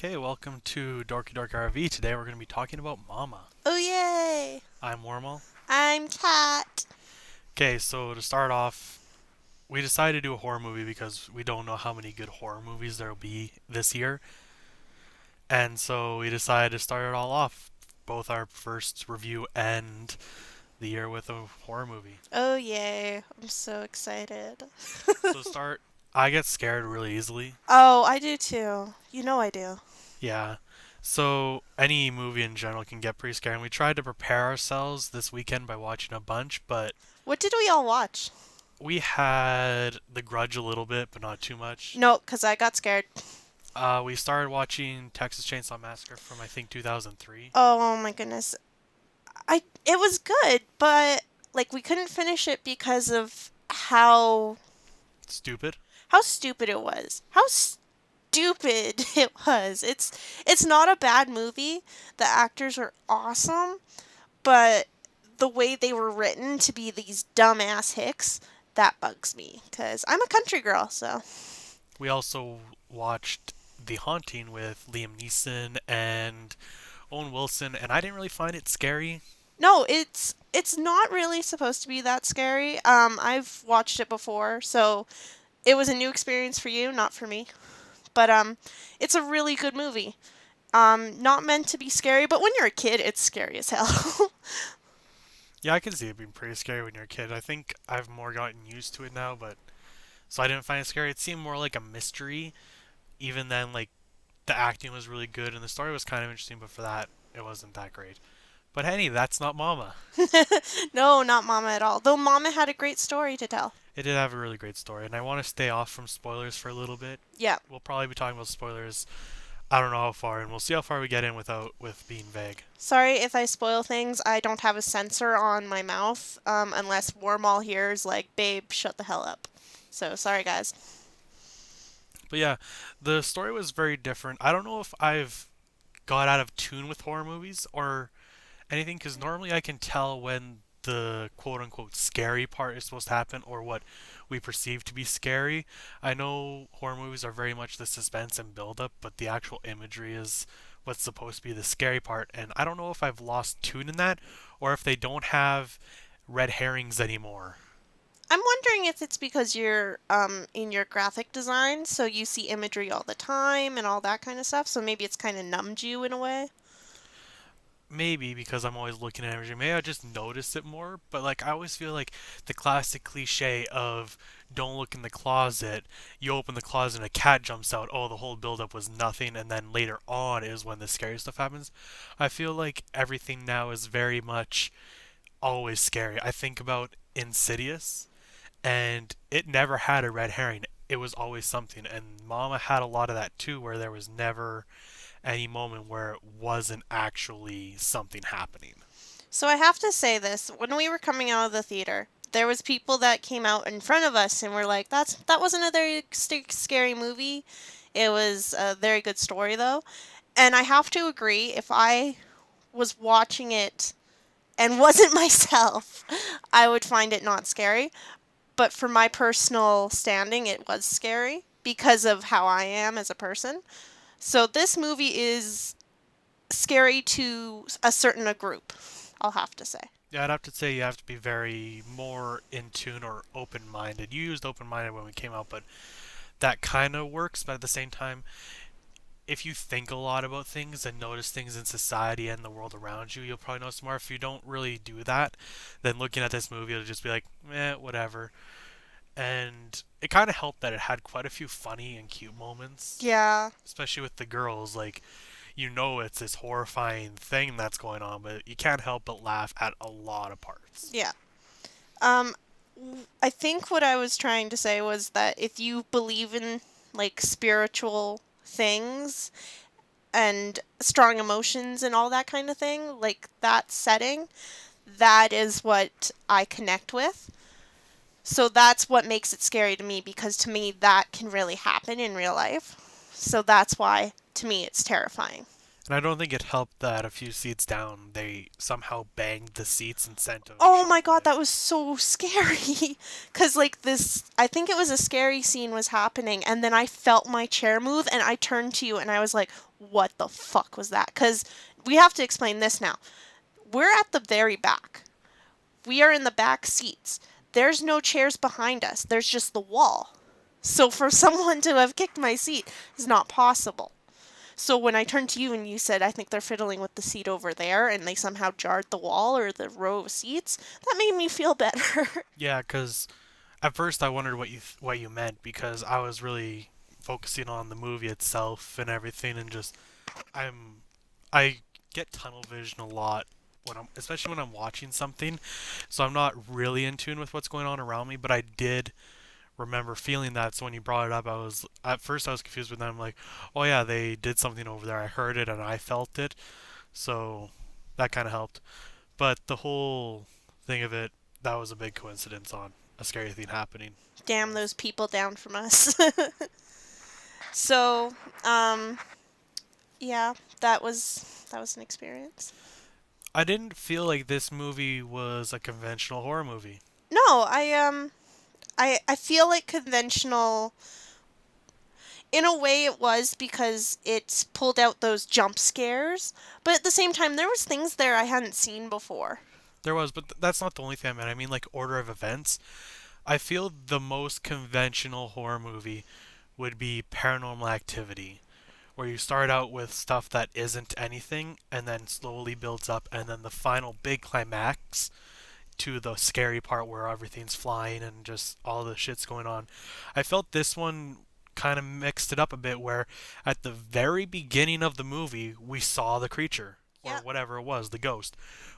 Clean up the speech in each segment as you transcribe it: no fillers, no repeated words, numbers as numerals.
Okay, welcome to DorkiDorkiRV. Today we're going to be talking about Mama. Oh, yay! I'm Warmal. I'm Kat. Okay, so to start off, we decided to do a horror movie because we don't know how many good horror movies there will be this year. And so we decided to start it all off, both our first review and the year with a horror movie. Oh, yay. I'm so excited. So to start, I get scared really easily. Oh, I do too. You know I do. Yeah. So any movie in general can get pretty scary. And we tried to prepare ourselves this weekend by watching a bunch, but What did we all watch? we had The Grudge a little bit, but not too much. No, because I got scared. We started watching Texas Chainsaw Massacre from I think 2003. Oh my goodness. It was good, but like we couldn't finish it because of Stupid. how stupid it was. How stupid it was. It's not a bad movie. The actors are awesome, but the way they were written to be these dumbass hicks, that bugs me because I'm a country girl, so. We also watched The Haunting with Liam Neeson and Owen Wilson, and I didn't really find it scary. No, it's not really supposed to be that scary. I've watched it before, so it was a new experience for you, not for me. But it's a really good movie. Not meant to be scary, but when you're a kid, it's scary as hell. Yeah, I can see it being pretty scary when you're a kid. I think I've more gotten used to it now, but so I didn't find it scary. It seemed more like a mystery. Even then, like the acting was really good and the story was kind of interesting, but for that, it wasn't that great. But hey, that's not Mama. No, not Mama at all. Though Mama had a great story to tell. It did have a really great story, and I want to stay off from spoilers for a little bit. Yeah. We'll probably be talking about spoilers. I don't know how far, and we'll see how far we get in without with being vague. Sorry if I spoil things. I don't have a sensor on my mouth, unless Warmal here is like, babe, shut the hell up. So sorry, guys. But yeah, the story was very different. I don't know if I've got out of tune with horror movies or anything, because normally I can tell when the quote unquote scary part is supposed to happen or what we perceive to be scary. I know horror movies are very much the suspense and build up, but the actual imagery is what's supposed to be the scary part. And I don't know if I've lost tune in that or if they don't have red herrings anymore. I'm wondering if it's because you're in your graphic design, so you see imagery all the time and all that kind of stuff. So maybe it's kind of numbed you in a way. Maybe because I'm always looking at imagery. Maybe I just notice it more. But like I always feel like the classic cliche of don't look in the closet. You open the closet and a cat jumps out. Oh, the whole buildup was nothing, and then later on is when the scary stuff happens. I feel like everything now is very much always scary. I think about Insidious, and it never had a red herring. It was always something, and Mama had a lot of that too, where there was never any moment where it wasn't actually something happening. So I have to say this: when we were coming out of the theater, there was people that came out in front of us and were like, that wasn't a very scary movie. It was a very good story though." And I have to agree. If I was watching it and wasn't myself, I would find it not scary. But for my personal standing, it was scary because of how I am as a person. So this movie is scary to a certain group, I'll have to say. Yeah, I'd have to say you have to be very more in tune or open minded. You used open minded when we came out, but that kind of works. But at the same time, if you think a lot about things and notice things in society and the world around you, you'll probably notice more. If you don't really do that, then looking at this movie, it'll just be like, whatever. And it kind of helped that it had quite a few funny and cute moments, Yeah, especially with the girls. Like, it's this horrifying thing that's going on, but you can't help but laugh at a lot of parts. yeah. Um, I think what I was trying to say was that if you believe in like spiritual things and strong emotions and all that kind of thing, like that setting, that is what I connect with. So that's what makes it scary to me because to me that can really happen in real life. So that's why to me it's terrifying. And I don't think it helped that a few seats down, they somehow banged the seats and sent a Oh my god, shockwave. that was so scary. Cause like this, I think it was a scary scene was happening, and then I felt my chair move, and I turned to you, and I was like, "What the fuck was that?" Cause we have to explain this now. We're at the very back. We are in the back seats. There's no chairs behind us. There's just the wall. So for someone to have kicked my seat is not possible. So when I turned to you and you said, I think they're fiddling with the seat over there and they somehow jarred the wall or the row of seats, that made me feel better. Yeah, because at first I wondered what you meant because I was really focusing on the movie itself and everything, and just I'm I get tunnel vision a lot when I'm especially when I'm watching something, so I'm not really in tune with what's going on around me. But I did remember feeling that. So when you brought it up, I was at first I was confused, but then I'm like, oh yeah, they did something over there. I heard it and I felt it, so that kind of helped. But the whole thing of it, that was a big coincidence on a scary thing happening. Damn Was those people down from us. So, um, yeah, that was an experience. I didn't feel like this movie was a conventional horror movie. No, I feel like conventional in a way it was because it's pulled out those jump scares, but at the same time there was things there I hadn't seen before. There was, but that's not the only thing I meant. I mean, like order of events. I feel the most conventional horror movie would be Paranormal Activity, where you start out with stuff that isn't anything and then slowly builds up, and then the final big climax to the scary part where everything's flying and just all the shit's going on. I felt this one kind of mixed it up a bit where at the very beginning of the movie we saw the creature or Yeah. whatever it was, the ghost.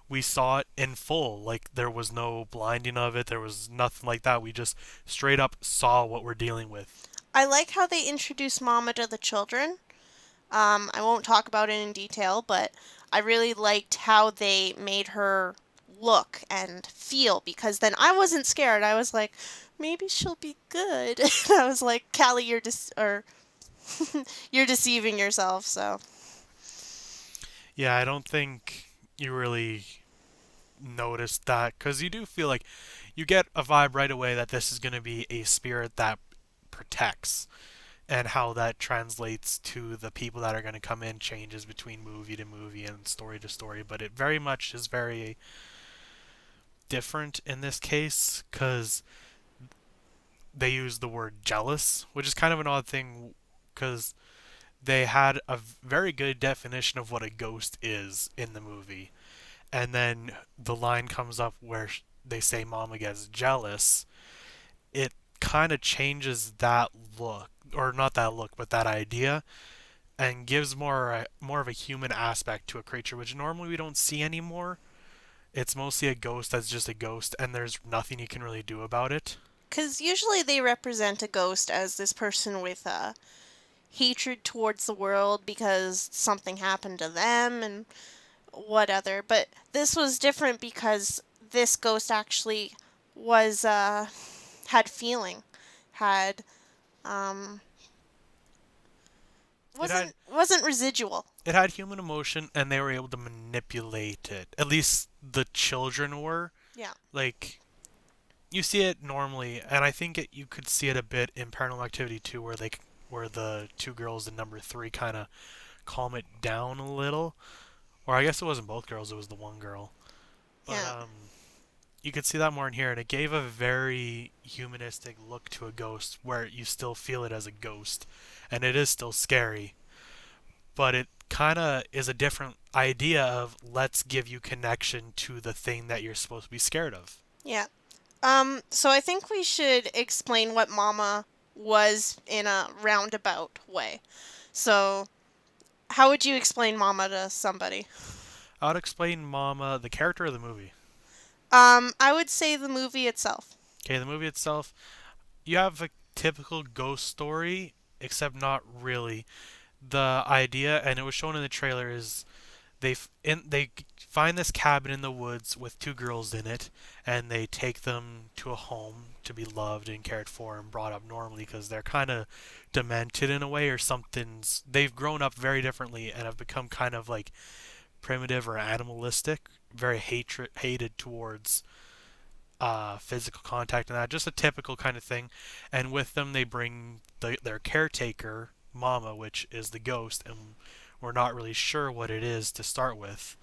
We saw it in full. Like there was no blinding of it, there was nothing like that. We just straight up saw what we're dealing with. I like how they introduce Mama to the children. I won't talk about it in detail, but I really liked how they made her look and feel because then I wasn't scared. I was like, maybe she'll be good. I was like, Callie, or you're deceiving yourself. So Yeah, I don't think you really noticed that because you do feel like you get a vibe right away that this is going to be a spirit that protects, and how that translates to the people that are going to come in changes between movie to movie and story to story, but it very much is very different in this case because they use the word jealous, which is kind of an odd thing because they had a very good definition of what a ghost is in the movie, and then the line comes up where they say mama gets jealous. It kind of changes that look, or not that look, but that idea, and gives more of a human aspect to a creature, which normally we don't see anymore. It's mostly a ghost that's just a ghost, and there's nothing you can really do about it. because usually they represent a ghost as this person with hatred towards the world because something happened to them and what other. But this was different because this ghost actually was had feeling, had um It had wasn't residual. it had human emotion, and they were able to manipulate it. At least the children were. Yeah. Like you see it normally, and I think you could see it a bit in Paranormal Activity too, where the two girls in number three kind of calm it down a little. Or I guess it wasn't both girls; it was the one girl. But Yeah. you could see that more in here, and it gave a very humanistic look to a ghost, where you still feel it as a ghost, and it is still scary, but it kind of is a different idea of let's give you connection to the thing that you're supposed to be scared of. Yeah. So I think we should explain what Mama was in a roundabout way. So, how would you explain Mama to somebody? I would explain Mama, the character of the movie. I would say the movie itself. Okay, the movie itself, you have a typical ghost story, except not really. The idea, and it was shown in the trailer, is They find this cabin in the woods with two girls in it, and they take them to a home to be loved and cared for and brought up normally because they're kind of demented in a way or something's. They've grown up very differently and have become kind of like primitive or animalistic, very hated towards physical contact and that, just a typical kind of thing. And with them, they bring their caretaker, Mama, which is the ghost, and we're not really sure what it is to start with.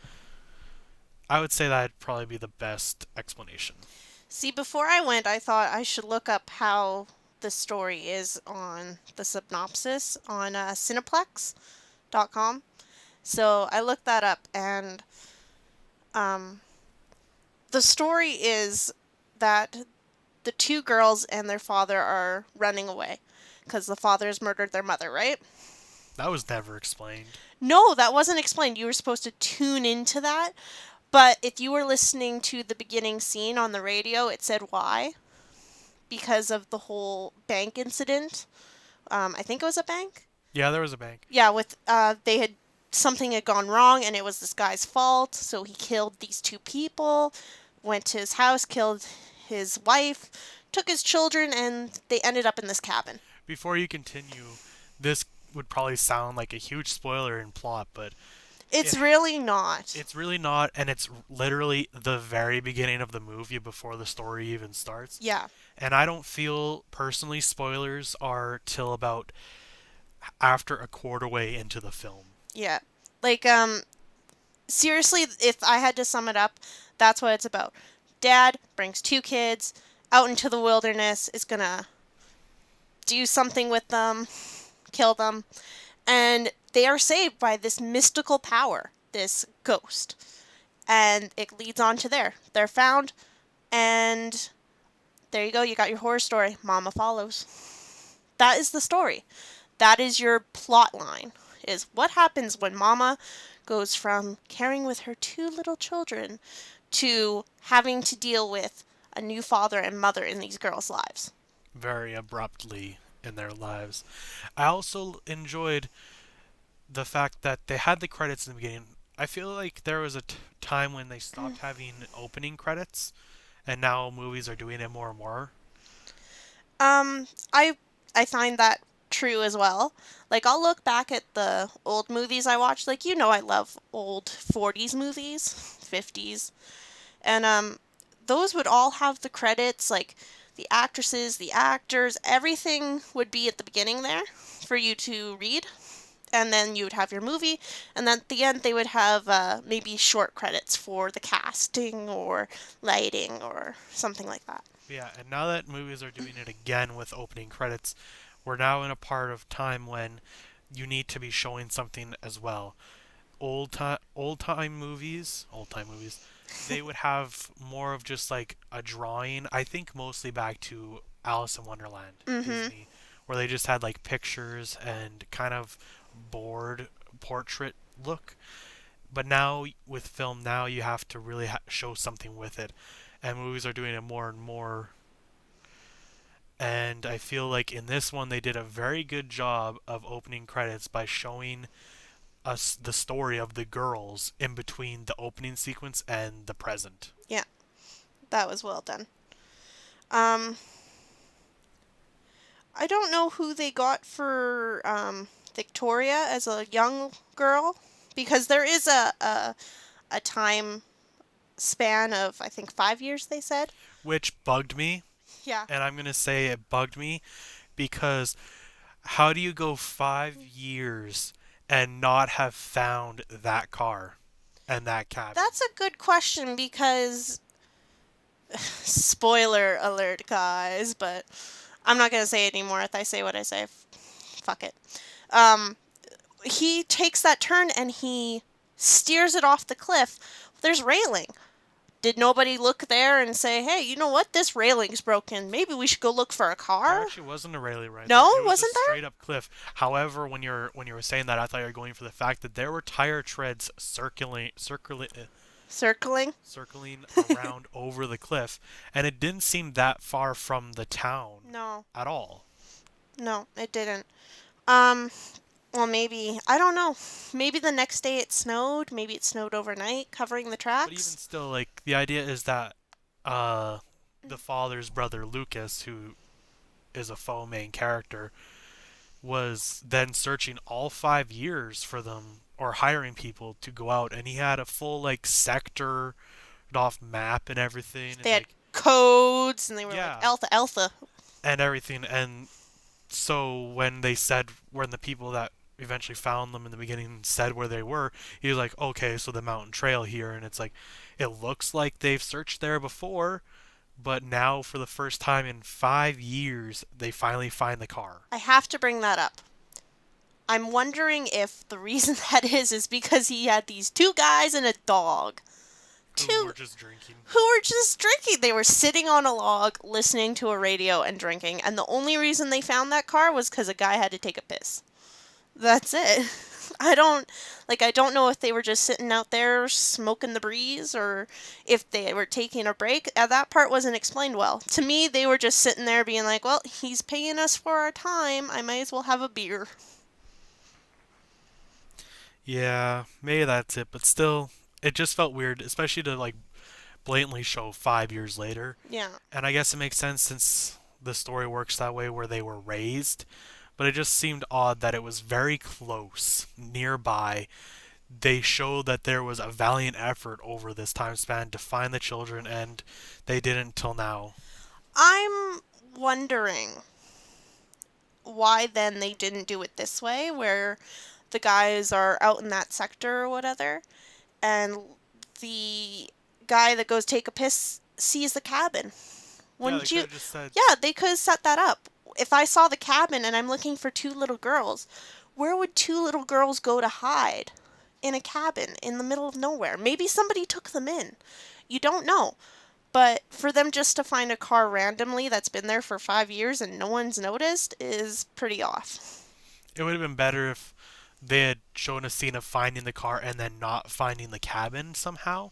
I would say that'd probably be the best explanation. See, before I went, I thought I should look up how the story is on the synopsis on Cineplex.com. So I looked that up, and um, the story is that the two girls and their father are running away because the father has murdered their mother, right? That was never explained. No, that wasn't explained. You were supposed to tune into that. But if you were listening to the beginning scene on the radio, it said why. Because of the whole bank incident. I think it was a bank. Yeah, there was a bank. Yeah, with they had something had gone wrong and it was this guy's fault. So he killed these two people, went to his house, killed his wife, took his children, and they ended up in this cabin. Before you continue, this would probably sound like a huge spoiler in plot, but It's it really not. it's really not, and it's literally the very beginning of the movie before the story even starts. Yeah, And I don't feel personally spoilers are till about after a quarter way into the film. yeah. Like, seriously, if I had to sum it up, that's what it's about. Dad brings two kids out into the wilderness, is gonna do something with them, kill them, and they are saved by this mystical power, this ghost. And it leads on to there. They're found, and there you go, you got your horror story. Mama follows. That is the story. That is your plot line. Is what happens when Mama goes from caring with her two little children to having to deal with a new father and mother in these girls' lives. Very abruptly in their lives. I also enjoyed the fact that they had the credits in the beginning. I feel like there was a time when they stopped having opening credits, and now movies are doing it more and more. Um, I I find that true as well. Like I'll look back at the old movies I watched. Like I love old 40s movies, 50s. And those would all have the credits like the actresses, the actors, everything would be at the beginning there for you to read. And then you would have your movie, and then at the end they would have maybe short credits for the casting or lighting or something like that. Yeah, and now that movies are doing it again with opening credits, we're now in a part of time when you need to be showing something as well. Old time movies, they would have more of just like a drawing. I think mostly back to Alice in Wonderland, Mm-hmm. Disney, where they just had like pictures and kind of board portrait look. But now with film, now you have to really show something with it, and movies are doing it more and more. And I feel like in this one they did a very good job of opening credits by showing us the story of the girls in between the opening sequence and the present. Yeah, that was well done. Um, I don't know who they got for Victoria as a young girl because there is a time span of I think 5 years. They said. Which bugged me, Yeah. and I'm going to say it bugged me because how do you go 5 years and not have found that car and that cabin? That's a good question because spoiler alert, guys, but I'm not gonna say it anymore. If I say what I say, fuck it. Um, he takes that turn and he steers it off the cliff. There's railing. Did nobody look there and say, "Hey, you know what? This railing's broken. Maybe we should go look for a There car"? actually wasn't a railing right there. No, It was wasn't just there? straight up cliff. However, when you were saying that, I thought you were going for the fact that there were tire treads Circling? circling around over the cliff, and it didn't seem that far from the town No, at all. no, it didn't. Um, Well, maybe. I don't know. Maybe the next day it snowed. Maybe it snowed overnight, covering the But even tracks. still, like the idea is that uh, the father's brother Lucas, who is a faux main character, was then searching all 5 years for them or hiring people to go out, and he had a full like sector off map and everything, They and had like codes, and they were like yeah, alpha, alpha. and everything. And so when the people that eventually found them in the beginning said where they were, he was like, okay, so the mountain trail here, and it's like it looks like they've searched there before, but now for the first time in 5 years they finally find the car. I have to bring that up. I'm wondering if the reason that is because he had these two guys and a dog. Who Two were just drinking. who were just drinking. They were sitting on a log, listening to a radio and drinking, and the only reason they found that car was because a guy had to take a piss. That's it. I don't know if they were just sitting out there smoking the breeze or if they were taking a break. That part wasn't explained well. To me, they were just sitting there being like, well, he's paying us for our time. I might as well have a beer. Yeah, maybe that's it, but still, it just felt weird, especially to like blatantly show 5 years later. Yeah. And I guess it makes sense since the story works that way where they were raised, but it just seemed odd that it was very close, nearby. They showed that there was a valiant effort over this time span to find the children, and they didn't till now. I'm wondering why then they didn't do it this way, where the guys are out in that sector or whatever, and the guy that goes take a piss sees the cabin. Yeah, they Wouldn't could you? have just said, Yeah, they could have set that up. If I saw the cabin and I'm looking for two little girls, where would two little girls go to hide? In a cabin in the middle of nowhere. Maybe somebody took them in. You don't know. But for them just to find a car randomly that's been there for 5 years and no one's noticed is pretty off. it would have been better if they had shown a scene of finding the car and then not finding the cabin somehow,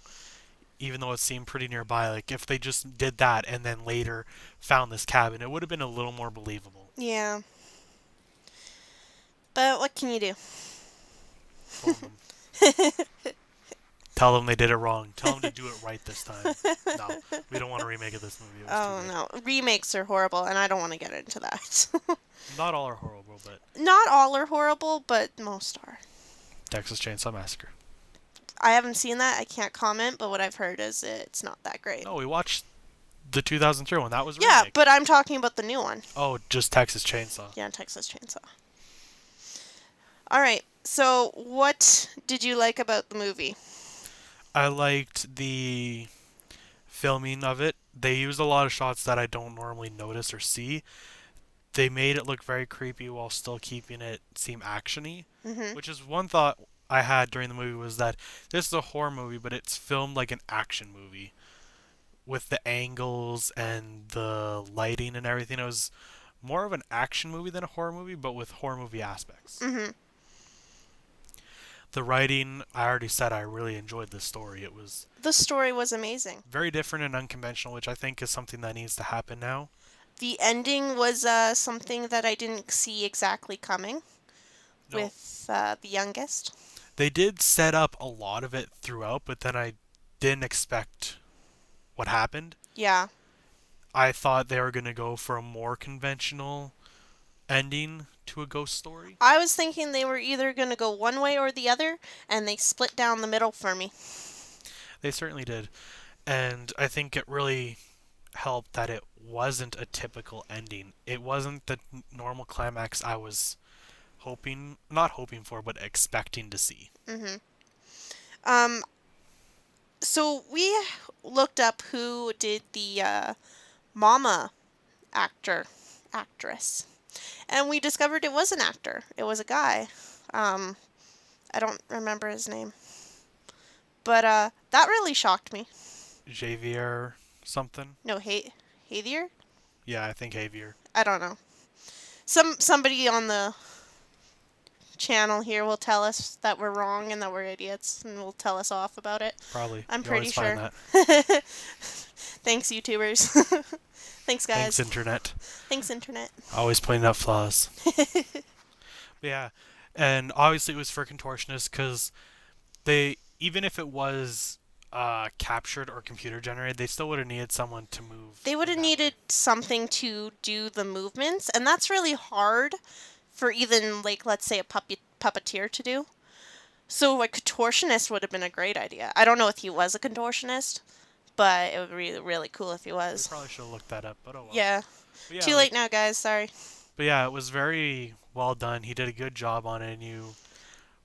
even though it seemed pretty nearby. Like if they just did that and then later found this cabin, it would have been a little more believable. Yeah. But what can you do? Phone them. Tell them they did it wrong. Tell them to do it right this time. No, we don't want to remake it this movie. It was too Oh good. no, remakes are horrible and I don't want to get into that. Not all are horrible, but Not all are horrible, but most are. Texas Chainsaw Massacre. I haven't seen that. I can't comment, but what I've heard is it's not that great. No, we watched the 2003 one. That was a Yeah, remake. but I'm talking about the new one. Oh, just Texas Chainsaw. Yeah, Texas Chainsaw. All right. So, what did you like about the movie? I liked the filming of it. They used a lot of shots that I don't normally notice or see. They made it look very creepy while still keeping it seem actiony, Mhm. which is one thought I had during the movie was that this is a horror movie, but it's filmed like an action movie with the angles and the lighting and everything. It was more of an action movie than a horror movie, but with horror movie aspects. Mhm. The writing, I already said I really enjoyed this story. It was The story was amazing. very different and unconventional, which I think is something that needs to happen now. The ending was something that I didn't see exactly coming No, with the youngest. they did set up a lot of it throughout, but then I didn't expect what happened. Yeah. I thought they were going to go for a more conventional ending to a ghost story. I was thinking they were either going to go one way or the other, and they split down the middle for me. They certainly did. And I think it really helped that it wasn't a typical ending. It wasn't the normal climax I was not hoping for, but expecting to see. Mhm. Um so we looked up who did the mama actress. And we discovered it was an actor. It was a guy. Um I don't remember his name. But that really shocked me. Javier something? No, Hathier? Yeah, I think Javier. I don't know. Somebody on the channel here will tell us that we're wrong and that we're idiots and will tell us off about it. Probably. I'm You pretty always find sure. that. Thanks, YouTubers. Thanks, guys. Thanks, Internet. Thanks, Internet. Always pointing out flaws. But yeah, And obviously it was for contortionists because they, even if it was captured or computer generated, they still would have needed someone to move They would in have that way. needed something to do the movements, and that's really hard for even, like, let's say a puppeteer to do. So a contortionist would have been a great idea. I don't know if he was a contortionist, but it would be really, really cool if he We was. probably should have looked that up, but oh well. Yeah. But yeah, Too like, late now, guys. Sorry. but yeah, it was very well done. He did a good job on it, and you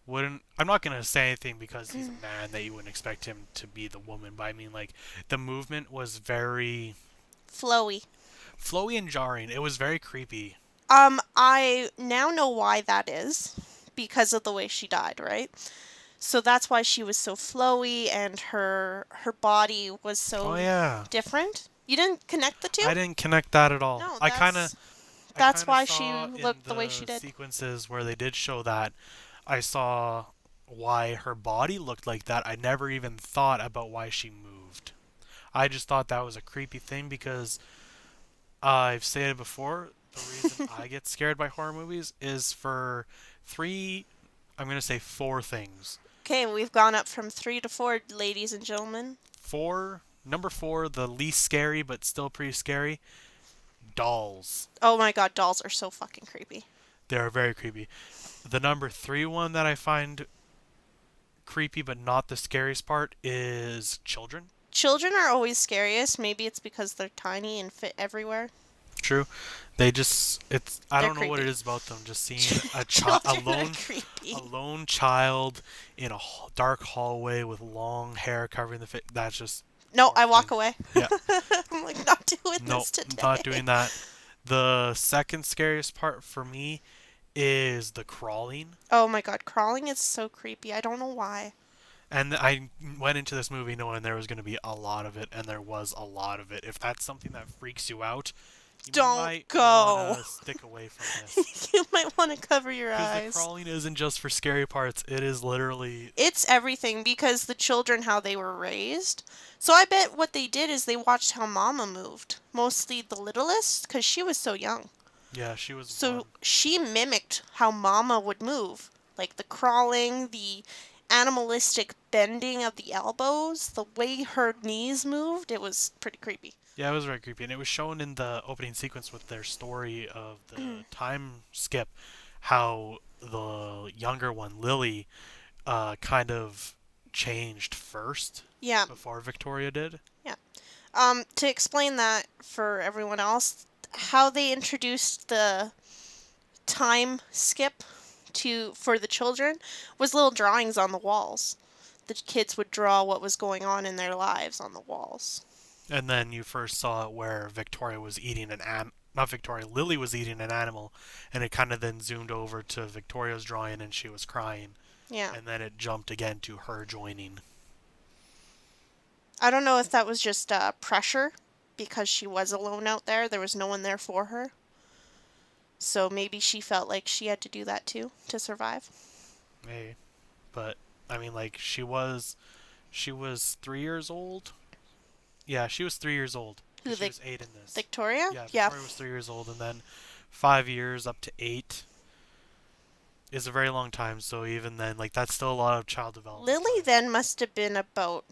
wouldn't. I'm not gonna say anything because he's a man that you wouldn't expect him to be the woman, but I mean, like, the movement was very Flowy. flowy and jarring. It was very creepy. I now know why that is because of the way she died, right? So that's why she was so flowy and her body was Oh so yeah, different. You didn't connect the two? I didn't connect that at all. No, I that's kind of why she saw in looked the way she the did. sequences where they did show that. I saw why her body looked like that. I never even thought about why she moved. I just thought that was a creepy thing because I've stated before the reason I get scared by horror movies is for three, I'm going to say four things. Okay, we've gone up from 3 to 4, ladies and gentlemen. Number four, the least scary but still pretty scary, dolls. Oh my god, dolls are so fucking creepy. They are very creepy. The number three one that I find creepy but not the scariest part is children. Children are always scariest. Maybe it's because they're tiny and fit everywhere. True. They just it's I They're don't know what it creepy. is about them. Just seeing Children are creepy. a lone child in a dark hallway with long hair covering the face. That's just No, I walk horrifying. away. Yeah. I'm like, not doing No, this today. not doing that. The second scariest part for me is the crawling. Oh my god, crawling is so creepy. I don't know why. And I went into this movie knowing there was going to be a lot of it, and there was a lot of it. If that's something that freaks you out, you Don't might want go. to stick away from this. You might want to cover your Because the eyes. crawling isn't just for scary parts, it is literally. It's everything because the children, how they were raised. So I bet what they did is they watched how Mama moved. Mostly the littlest, because she was so young. Yeah, she was So one. she mimicked how Mama would move. Like the crawling, the animalistic bending of the elbows, the way her knees moved. It was pretty creepy. Yeah, it was very creepy. And it was shown in the opening sequence with their story of the time skip how the younger one, Lily, kind of changed first Yeah, before Victoria did. yeah. To explain that for everyone else, how they introduced the time skip to for the children was little drawings on the walls. The kids would draw what was going on in their lives on the walls. And then you first saw it where Victoria was eating not Victoria, Lily was eating an animal, and it kind of then zoomed over to Victoria's drawing and she was crying, Yeah. and then it jumped again to her joining. I don't know if that was just pressure because she was alone out there. There was no one there for her. So maybe she felt like she had to do that too to survive. Hey, but I mean, like she was 3 years old. Yeah, she was 3 years old Who, because she the was eight in this. Victoria? Yeah, Yeah. Victoria was 3 years old, and then 5 years up to eight is a very long time. So even then, like that's still a lot of child development Lily time. then must have been about,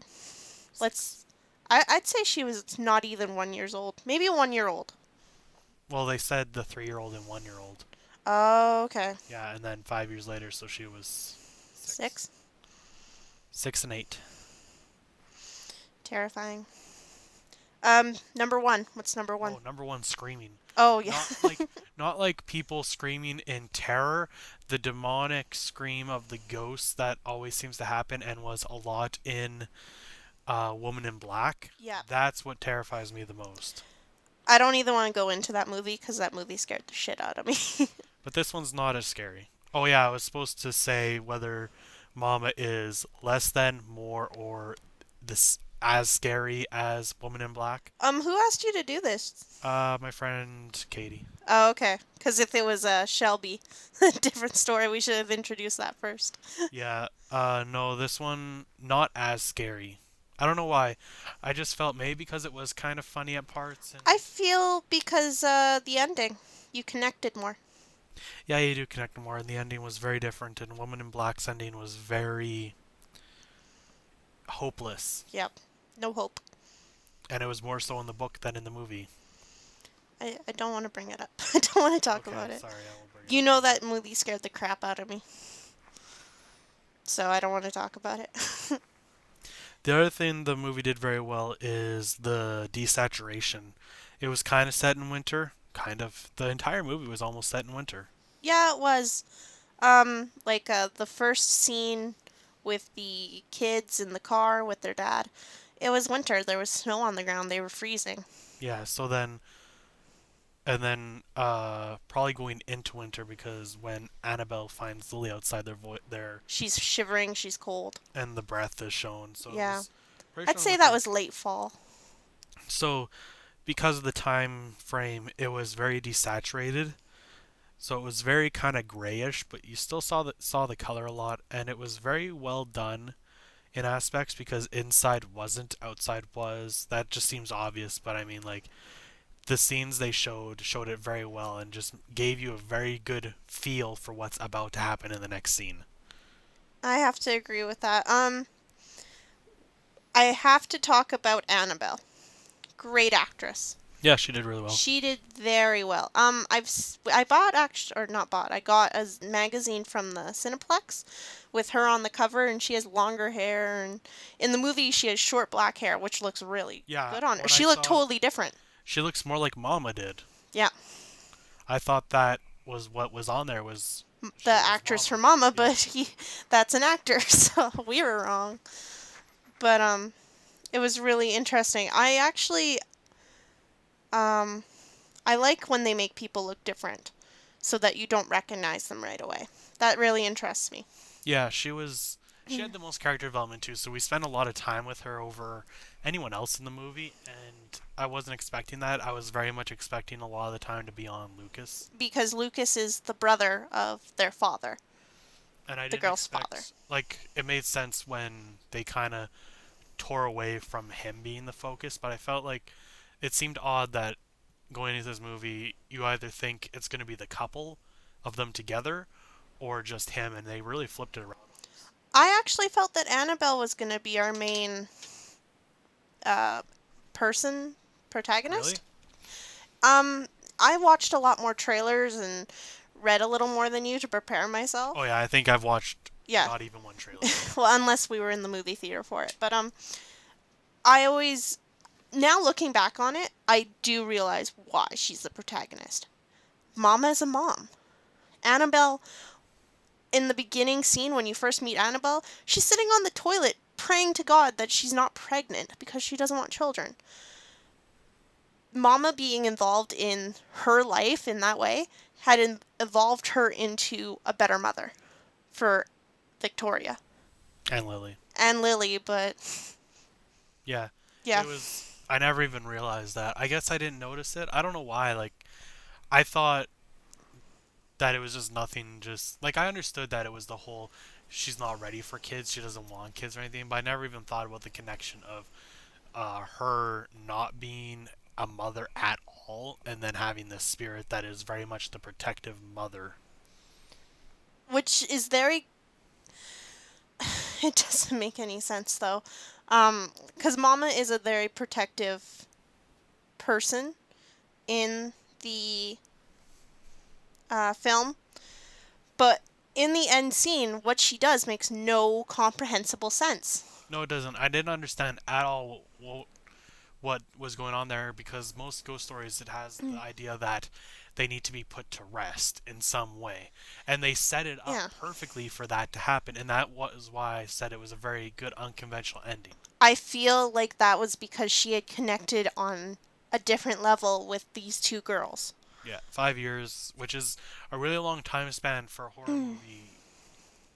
let's, I'd say she was not even 1 years old. Maybe 1 year old. Well, they said the 3-year-old and 1-year-old. Oh, okay. Yeah, and then 5 years later, so she was six, 6? 6 and 8. Terrifying. Number one. What's number one? Oh, number one, screaming. Oh, yeah. Not like not like people screaming in terror. The demonic scream of the ghost that always seems to happen and was a lot in Woman in Black. Yeah. That's what terrifies me the most. I don't even want to go into that movie because that movie scared the shit out of me. But this one's not as scary. Oh yeah, I was supposed to say whether Mama is less than, more, or this as scary as Woman in Black. Who asked you to do this? My friend Katie. Oh, okay. Because if it was Shelby, a different story, we should have introduced that first. Yeah, no, this one not as scary. I don't know why. I just felt maybe because it was kind of funny at parts and I feel because the ending, you connected more. Yeah, you do connect more, and the ending was very different, and Woman in Black's ending was very hopeless, Yep. No hope. and it was more so in the book than in the movie. I don't want to bring it up. I don't want to talk Okay, about it. sorry, I won't bring it You up know then. that movie scared the crap out of me, so I don't want to talk about it. The other thing the movie did very well is the desaturation. It was kind of set in winter, kind of. The entire movie was almost set in winter. Yeah, it was. Like the first scene with the kids in the car with their dad. It was winter. There was snow on the ground. They were freezing. Yeah, so then and then probably going into winter because when Annabelle finds Lily outside their She's shivering. She's cold. and the breath is shown, so it Yeah. was very I'd shown say with that the was late fall. so because of the time frame, it was very desaturated. So it was very kind of grayish, but you still saw the color a lot, and it was very well done in aspects because inside wasn't, outside was. That just seems obvious, but I mean like the scenes they showed it very well and just gave you a very good feel for what's about to happen in the next scene. I have to agree with that. I have to talk about Annabelle. Great actress. Yeah, she did really well. She did very well. I bought actually or not bought. I got a magazine from the Cineplex with her on the cover, and she has longer hair. And in the movie, she has short black hair, which looks really Yeah, good on her. when I She looked saw totally different. she looks more like Mama did. Yeah, I thought that was what was on there was the she was actress for Mama. Mama, Yeah. but that's an actor, so we were wrong. But it was really interesting. Um, I like when they make people look different, so that you don't recognize them right away. That really interests me. Yeah, she had the most character development too, so we spent a lot of time with her over anyone else in the movie, and I wasn't expecting that. I was very much expecting a lot of the time to be on Lucas. Because Lucas is the brother of their father, And I the didn't girl's father. expect like it made sense when they kind of tore away from him being the focus, but I felt like it seemed odd that going into this movie, you either think it's going to be the couple of them together or just him, and they really flipped it around on us. I actually felt that Annabelle was going to be our main uh, person, Really? protagonist. Um, I watched a lot more trailers and read a little more than you to prepare Oh myself. yeah, I think I've watched Yeah, not even one trailer. well, unless we were in the movie theater for it. But I always now looking back on it, I do realize why she's the protagonist. Mama is a mom. Annabelle, in the beginning scene when you first meet Annabelle, she's sitting on the toilet praying to God that she's not pregnant because she doesn't want children. Mama being involved in her life in that way had evolved her into a better mother for Victoria And Lily. and Lily, but Yeah, yeah. it was. I never even realized that. I guess I didn't notice it. I don't know why. Like, I thought that it was just nothing. Just like I understood that it was the whole she's not ready for kids. She doesn't want kids or anything. But I never even thought about the connection of her not being a mother at all, and then having this spirit that is very much the protective mother. Which is very. It doesn't make any sense though. Because Mama is a very protective person in the film, but in the end scene, what she does makes no comprehensible sense. No, it doesn't. I didn't understand at all what was going on there because most ghost stories it has the idea that they need to be put to rest in some way, and they set it up Yeah. perfectly for that to happen, and that was why I said it was a very good unconventional ending. I feel like that was because she had connected on a different level with these two girls. Yeah, 5 years, which is a really long time span for a horror movie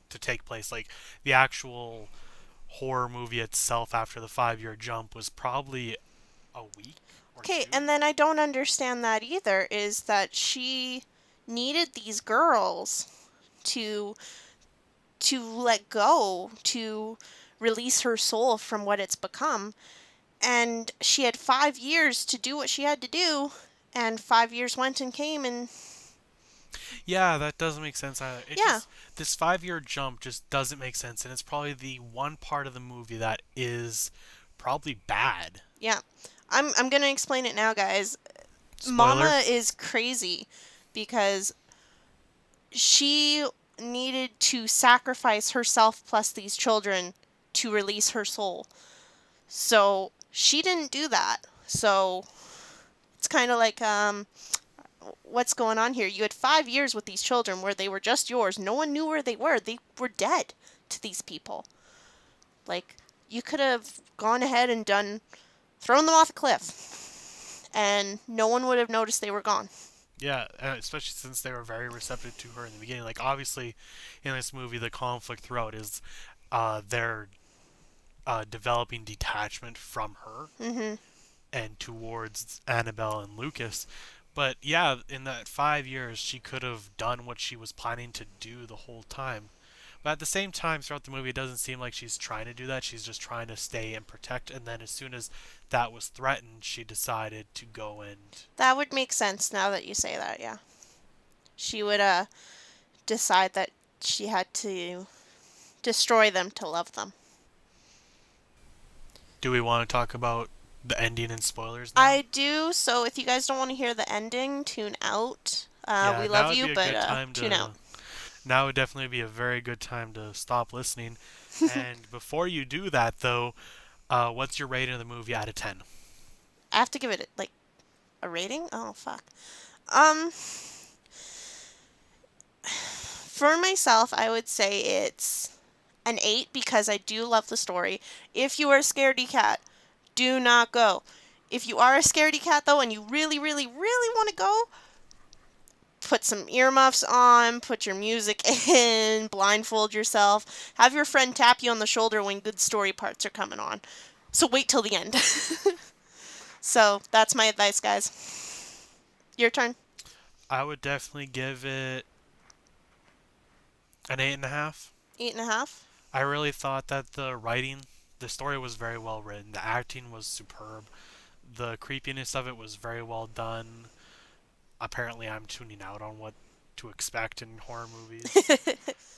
to take place. Like the actual horror movie itself after the 5 year jump was probably a week or Okay, two. and then I don't understand that either is that she needed these girls to let go, to release her soul from what it's become, and she had 5 years to do what she had to do, and 5 years went and came, and Yeah, that doesn't make sense either. It Yeah, just this 5 year jump just doesn't make sense, and it's probably the one part of the movie that is probably bad. yeah. I'm gonna explain it now, guys. Spoiler. Mama is crazy because she needed to sacrifice herself plus these children to release her soul. So she didn't do that. So it's kind of like, what's going on here? You had 5 years with these children where they were just yours. No one knew where they were. They were dead to these people. Like, you could have gone ahead and thrown them off a cliff, and no one would have noticed they were gone. Yeah, especially since they were very receptive to her in the beginning. Like obviously, in this movie, the conflict throughout is their developing detachment from her Hmm. and towards Annabelle and Lucas. But yeah, in that 5 years, she could have done what she was planning to do the whole time. But at the same time, throughout the movie, it doesn't seem like she's trying to do that. She's just trying to stay and protect. And then as soon as that was threatened, she decided to go and That would make sense now that you say that, yeah. She would decide that she had to destroy them to love them. do we want to talk about the ending and spoilers now? I do, so if you guys don't want to hear the ending, tune out. Yeah, We now love would you, be a but good time tune out. to. Now would definitely be a very good time to stop listening. And before you do that, though, what's your rating of the movie out of 10? I have to give it like a rating. Oh fuck. Um, for myself, I would say it's an 8 because I do love the story. If you are a scaredy cat, do not go. If you are a scaredy cat though and you really, really, really want to go, put some earmuffs on, put your music in, blindfold yourself, have your friend tap you on the shoulder when good story parts are coming on. So wait till the end. So that's my advice, guys. Your turn. I would definitely give it an 8.5. 8.5. I really thought that the story was very well written. The acting was superb. The creepiness of it was very well done. Apparently, I'm tuning out on what to expect in horror movies.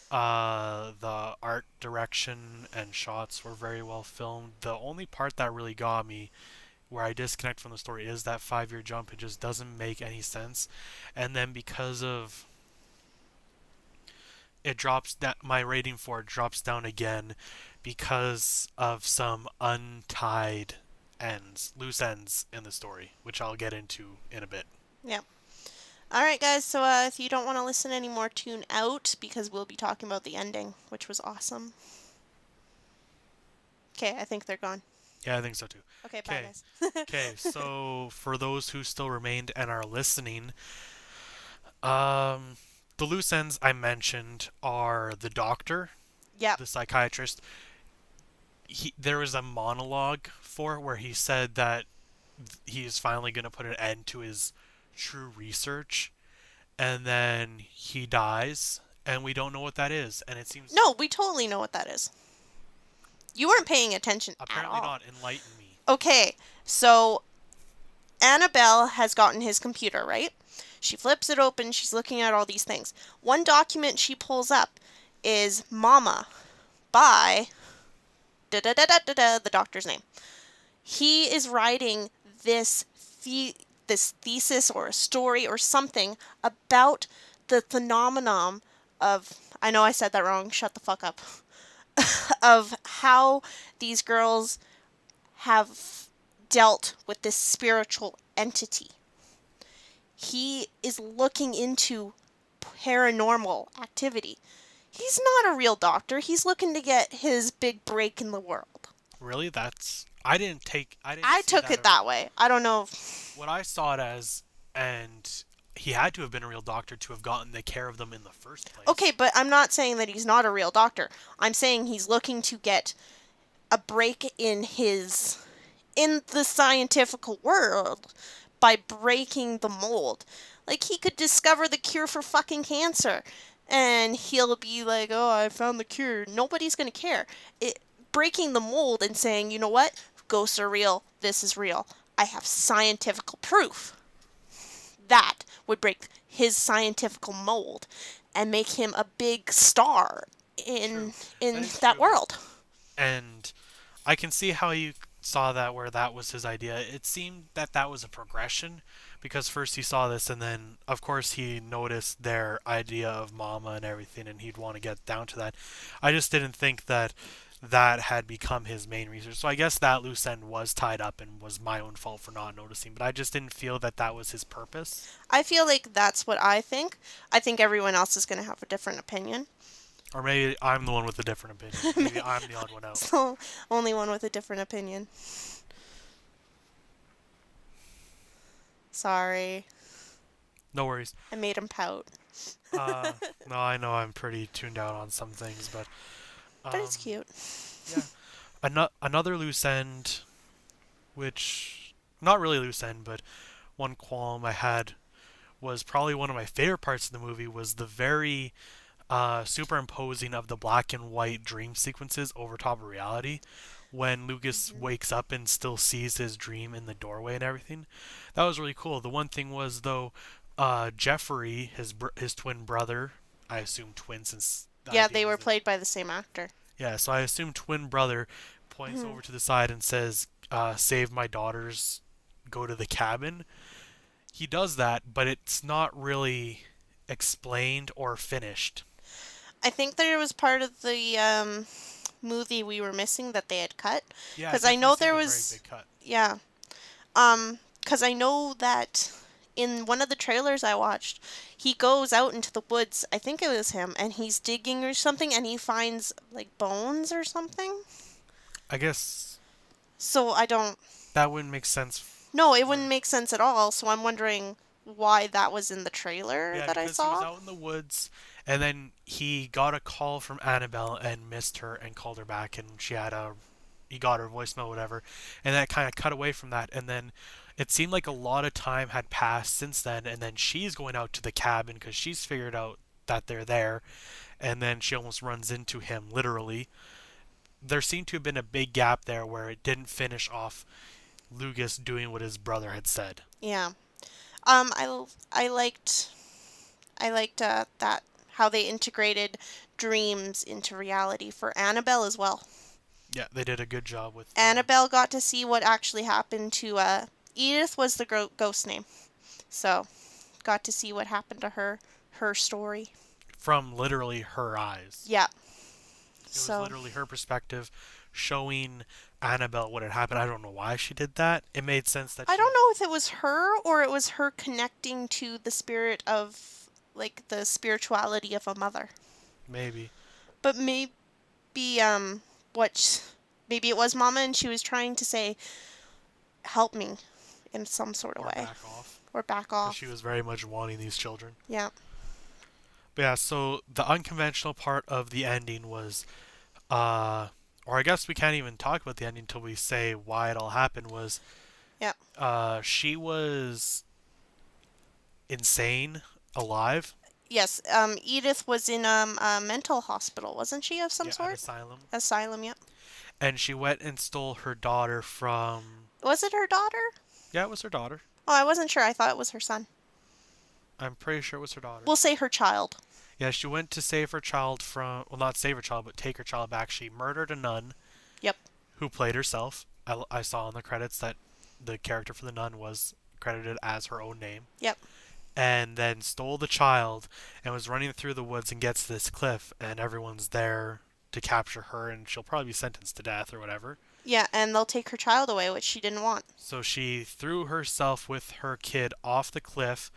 The art direction and shots were very well filmed. The only part that really got me, where I disconnect from the story, is that 5 year jump. It just doesn't make any sense. And then because of it drops that my rating for it drops down again because of some untied loose ends in the story, which I'll get into in a bit. Yeah. All right, guys. So if you don't want to listen anymore, tune out because we'll be talking about the ending, which was awesome. Okay, I think they're gone. Yeah, I think so too. Okay, bye, Okay. guys. Okay, so for those who still remained and are listening, um the loose ends I mentioned are the doctor, Yep. the psychiatrist. There was a monologue for it where he said that he is finally going to put an end to his true research, and then he dies and we don't know what that is, and it seems No, we totally know what that is. You weren't paying attention at apparently all. not. Enlighten me. Okay, so Annabelle has gotten his computer, right? She flips it open, she's looking at all these things. One document she pulls up is Mama by da da da da da da, the doctor's name. He is writing this this thesis or a story or something about the phenomenon of, I know I said that wrong, shut the fuck up, of how these girls have dealt with this spiritual entity. He is looking into paranormal activity. He's not a real doctor. He's looking to get his big break in the world. Really? That's I didn't I see took that it that way. I don't know. what I saw it as, and he had to have been a real doctor to have gotten the care of them in the first place. Okay, but I'm not saying that he's not a real doctor. I'm saying he's looking to get a break in the scientific world by breaking the mold. Like, he could discover the cure for fucking cancer and he'll be like, "Oh, I found the cure." Nobody's going to care. Breaking the mold and saying, "You know what? Ghosts are real. This is real. I have scientific proof." That would break his scientific mold and make him a big star True. That in is that true. world. And I can see how you saw that where that was his idea. It seemed that that was a progression because first he saw this and then of course he noticed their idea of mama and everything and he'd want to get down to that. I just didn't think that that had become his main research. So I guess that loose end was tied up and was my own fault for not noticing, but I just didn't feel that that was his purpose. I feel like that's what I think. I think everyone else is going to have a different opinion. Or maybe I'm the one with a different opinion. Maybe I'm the odd one out. So, only one with a different opinion. Sorry. No worries. I made him pout. No, I know I'm pretty tuned out on some things, but But it's um, cute. yeah. Another loose end, which not really loose end, but one qualm I had was probably one of my favorite parts of the movie was the very superimposing of the black and white dream sequences over top of reality when Lucas Hmm. wakes up and still sees his dream in the doorway and everything. That was really cool. The one thing was though, Jeffrey, his twin brother, I assume twin since the Yeah, idea they was were that played by the same actor. yeah, so I assume twin brother points Mhm. over to the side and says, "Save my daughters, go to the cabin." He does that, but it's not really explained or finished. I think that it was part of the movie we were missing that they had cut. Yeah, it Because I definitely know seemed there a very was. big cut. Yeah. Because I know that in one of the trailers I watched, he goes out into the woods. I think it was him, and he's digging or something, and he finds like bones or something. I guess So I don't. that wouldn't make sense. No, it wouldn't Or make sense at all. So I'm wondering why that was in the trailer yeah, that I because he was saw. out in the woods, and then he got a call from Annabelle and missed her and called her back, and he got her voicemail, whatever, and that kind of cut away from that, and then it seemed like a lot of time had passed since then, and then she's going out to the cabin because she's figured out that they're there, and then she almost runs into him literally. There seemed to have been a big gap there where it didn't finish off Lucas doing what his brother had said. Yeah. I liked that how they integrated dreams into reality for Annabelle as well. Yeah, they did a good job with the Annabelle got to see what actually happened to Edith was the ghost name. So, got to see what happened to her story. from literally her eyes. Yeah. It was So, literally her perspective showing Annabelle what had happened. I don't know why she did that. It made sense that I she don't know if it was her or it was her connecting to the spirit of like the spirituality of a mother. maybe But maybe what maybe it was mama and she was trying to say help me in some sort of or way back off or back because she off. was very much wanting these children. Yeah. But yeah, so the unconventional part of the ending was uh or I guess we can't even talk about the ending until we say why it all happened was Yeah. she was insane alive. Yes, Edith was in a mental hospital, wasn't she, of some Yeah, at sort? asylum. Asylum, yep. And she went and stole her daughter from Was it her daughter? yeah, it was her daughter. Oh, I wasn't sure. I thought it was her son. I'm pretty sure it was her daughter. We'll say her child. Yeah, she went to save her child from, well, not save her child, but take her child back. She murdered a nun Yep. who played herself. I saw in the credits that the character for the nun was credited as her own name. Yep. And then stole the child and was running through the woods and gets to this cliff, and everyone's there to capture her, and she'll probably be sentenced to death or whatever. Yeah, and they'll take her child away, which she didn't want. So she threw herself with her kid off the cliff.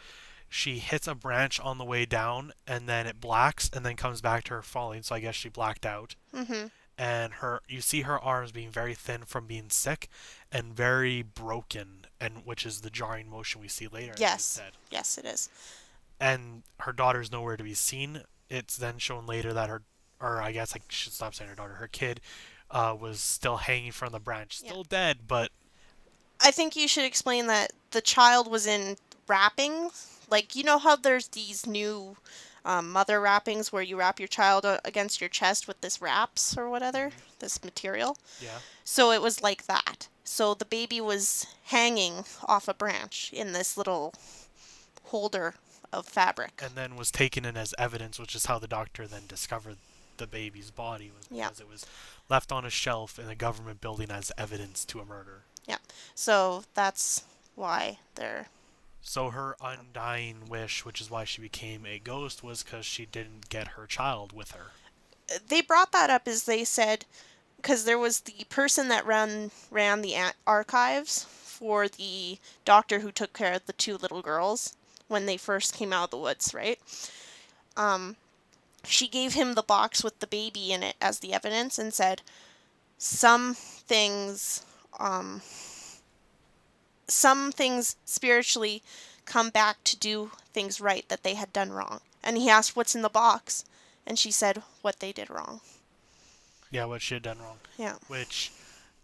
She hits a branch on the way down, and then it blacks, and then comes back to her falling. So I guess she blacked out. Mm-hmm. And you see her arms being very thin from being sick, and very broken, and which is the jarring motion we see later, as you Yes. said. Yes, it is. And her daughter's nowhere to be seen. It's then shown later that or I guess I should stop saying her daughter, her kid, was still hanging from the branch, Yeah. still dead, but I think you should explain that the child was in wrappings. Like, you know how there's these new mother wrappings where you wrap your child against your chest with this wraps or whatever, mhm, this material? yeah. So it was like that. So the baby was hanging off a branch in this little holder of fabric. and then was taken in as evidence, which is how the doctor then discovered the baby's body, was Yeah, because it was left on a shelf in a government building as evidence to a murder. yeah. So that's why they're. So her undying wish, which is why she became a ghost, was because she didn't get her child with her. They brought that up as they said because there was the person that ran the archives for the doctor who took care of the two little girls when they first came out of the woods, right? Um, she gave him the box with the baby in it as the evidence and said some things, um, some things spiritually come back to do things right that they had done wrong. And he asked what's in the box, and she said what they did wrong. Yeah, what she had done wrong. Yeah. Which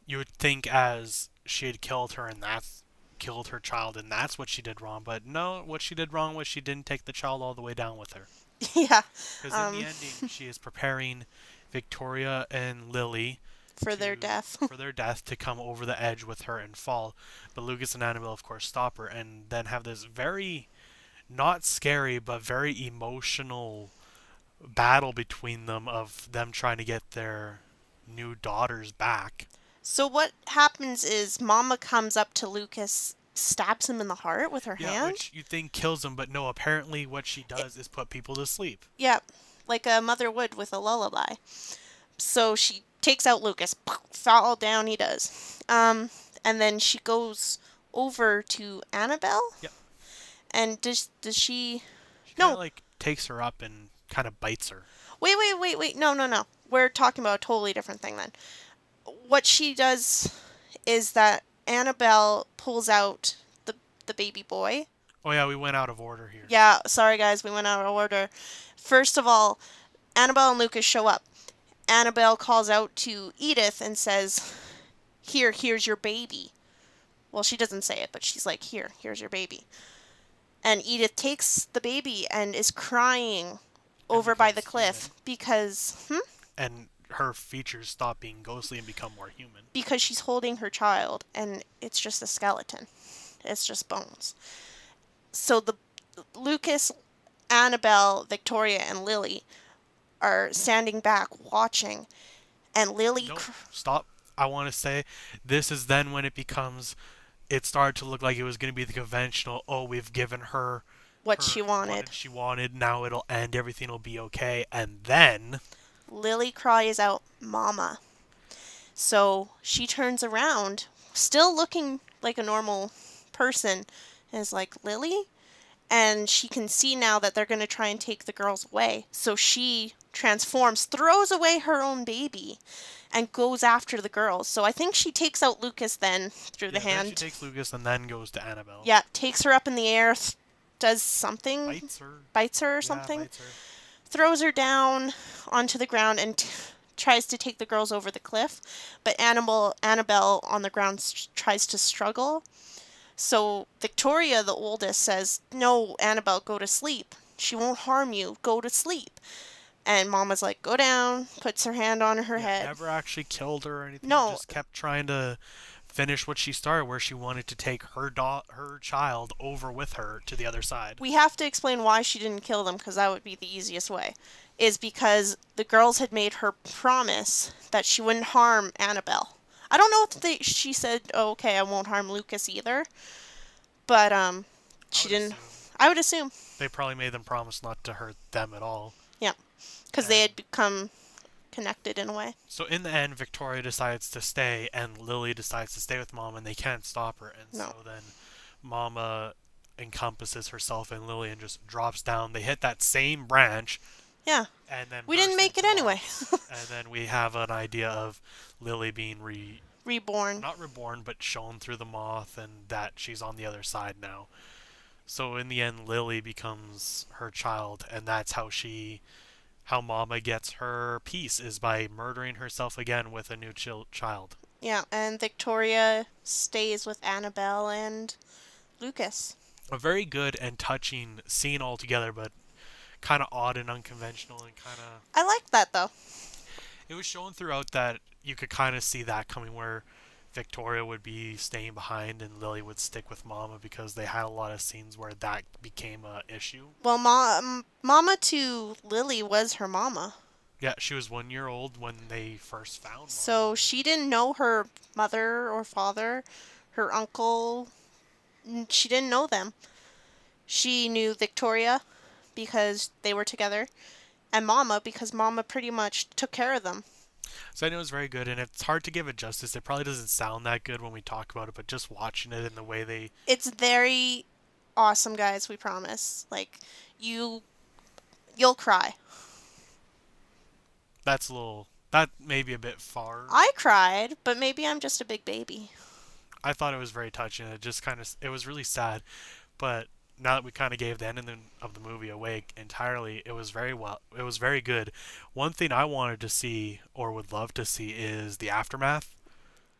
you would think as she had killed her and that's killed her child and that's what she did wrong. But no, what she did wrong was she didn't take the child all the way down with her. Yeah. Because in the ending, she is preparing Victoria and Lily For their death. for their death to come over the edge with her and fall. But Lucas and Annabelle, of course, stop her and then have this very not scary but very emotional battle between them of them trying to get their new daughters back. So what happens is Mama comes up to Lucas, stabs him in the heart with her Yeah, hand. which you think kills him, but no, apparently what she does is put people to sleep. Yeah, like a mother would with a lullaby. So she takes out Lucas. Fall down he does. And then she goes over to Annabelle. Yep. And does she? She kind No. of like takes her up and kind of bites her. Wait. No. We're talking about a totally different thing then. What she does is that Annabelle pulls out the baby boy. Oh yeah, we went out of order here. Yeah, sorry guys, we went out of order. First of all, Annabelle and Lucas show up. Annabelle calls out to Edith and says, here's your baby. Well, she doesn't say it, but she's like, here's your baby. And Edith takes the baby and is crying over by the cliff because, And her features stop being ghostly and become more human. because she's holding her child and it's just a skeleton. It's just bones. So the Lucas, Annabelle, Victoria, and Lily are standing back watching, and Lily. No, stop. I want to say this is then when it becomes. It started to look like it was going to be the conventional. Oh, we've given her What she wanted. what she wanted. Now it'll end. Everything will be okay. And then Lily cries out, "Mama." So she turns around, still looking like a normal person, and is like, "Lily?" And she can see now that they're going to try and take the girls away. So she transforms, throws away her own baby, and goes after the girls. So I think she takes out Lucas then through the then hand. she takes Lucas and then goes to Annabelle. Yeah, takes her up in the air, does something, Bites her. or Yeah, something, bites her. throws her down onto the ground and tries to take the girls over the cliff. But Annabelle on the ground tries to struggle. So Victoria, the oldest, says, "No, Annabelle, go to sleep. She won't harm you. Go to sleep." And Mama's like, "Go down," puts her hand on her head. Never actually killed her or anything. No. Just kept trying to finish what she started, where she wanted to take her child over with her to the other side. We have to explain why she didn't kill them, because that would be the easiest way. Is because the girls had made her promise that she wouldn't harm Annabelle. I don't know if she said, "Oh, okay, I won't harm Lucas either," but she didn't. I would assume. They probably made them promise not to hurt them at all. Yeah, because they had become connected in a way. So in the end, Victoria decides to stay, and Lily decides to stay with Mom, and they can't stop her. And No. so then Mama encompasses herself in Lily and just drops down. They hit that same branch. Yeah. And then We didn't burst make it into anyway. life. And then we have an idea of Lily being Reborn. not reborn, but shown through the moth, and that she's on the other side now. So in the end, Lily becomes her child, and that's how Mama gets her peace, is by murdering herself again with a new child. Yeah, and Victoria stays with Annabelle and Lucas. A very good and touching scene altogether, but kind of odd and unconventional, and kind of. I like that though. It was shown throughout that you could kind of see that coming, where Victoria would be staying behind and Lily would stick with Mama because they had a lot of scenes where that became a issue. Well, Mama to Lily was her mama. Yeah, she was 1 year old when they first found Mama. So she didn't know her mother or father, her uncle. She didn't know them. She knew Victoria because they were together, and Mama because Mama pretty much took care of them. So I know it was very good, and it's hard to give it justice. It probably doesn't sound that good when we talk about it, but just watching it and the way they It's very awesome, guys, we promise. Like you you'll cry. that's a little that may be a bit far. I cried, but maybe I'm just a big baby. I thought it was very touching. It just kind of it was really sad, but now that we kind of gave the ending of the movie away entirely, it was very well. It was very good. One thing I wanted to see or would love to see is the aftermath.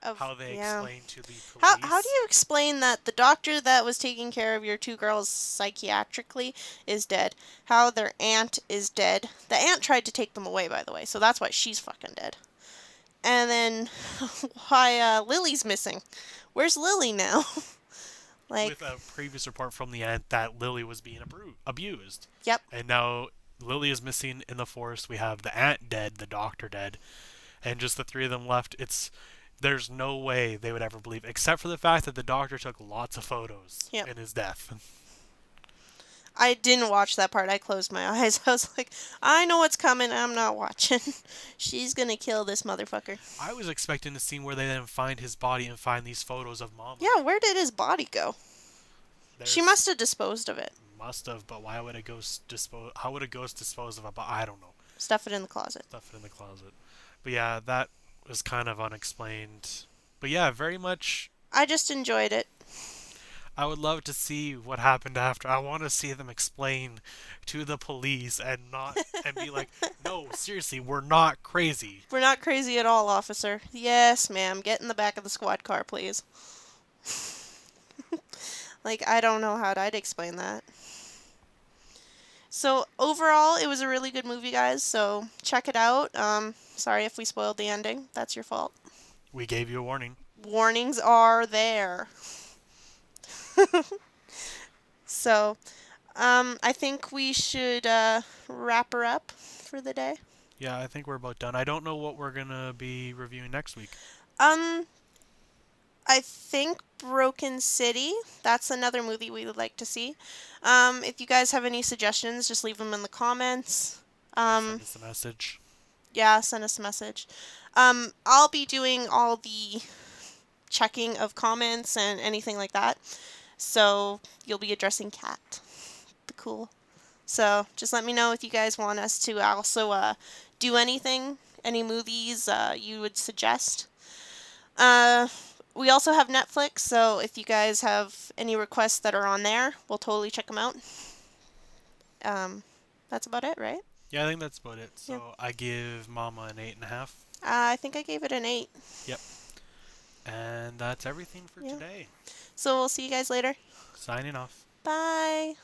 Of How they yeah. explain to the How do police you explain that the doctor that was taking care of your two girls psychiatrically is dead? How their aunt is dead? The aunt tried to take them away, by the way, so that's why she's fucking dead. And then why Lily's missing? Where's Lily now? Like, with a previous report from the aunt that Lily was being abused, yep, and now Lily is missing in the forest. We have the aunt dead, the doctor dead, and just the three of them left. It's there's no way they would ever believe, except for the fact that the doctor took lots of photos yep. in his death. I didn't watch that part. I closed my eyes. I was like, I know what's coming. I'm not watching. She's gonna kill this motherfucker. I was expecting a scene where they then find his body and find these photos of Mama. Yeah, where did his body go? She There's must have disposed of it. must have, but why would a ghost dispose? How would a ghost dispose of a body? I don't know. Stuff it in the closet. Stuff it in the closet. But yeah, that was kind of unexplained. But yeah, very much. I just enjoyed it. I would love to see what happened after. I want to see them explain to the police and not and be like, "No, seriously, we're not crazy." We're not crazy at all, officer. Yes, ma'am. Get in the back of the squad car, please. Like, I don't know how I'd explain that. So, overall, it was a really good movie, guys. So, check it out. Sorry if we spoiled the ending. That's your fault. We gave you a warning. Warnings are there. So, I think we should wrap her up for the day. Yeah, I think we're about done. I don't know what we're gonna be reviewing next week. Um, I think Broken City. That's another movie we would like to see. If you guys have any suggestions, just leave them in the comments. Send us a message. Yeah, send us a message. I'll be doing all the checking of comments and anything like that. So you'll be addressing Kat. The cool. So just let me know if you guys want us to also do anything, any movies you would suggest. We also have Netflix, so if you guys have any requests that are on there, we'll totally check them out. That's about it, right? Yeah, I think that's about it. So Yeah. I give Mama an 8.5. I think I gave it an 8. Yep. And that's everything for Yeah. today. So we'll see you guys later. Signing off. Bye.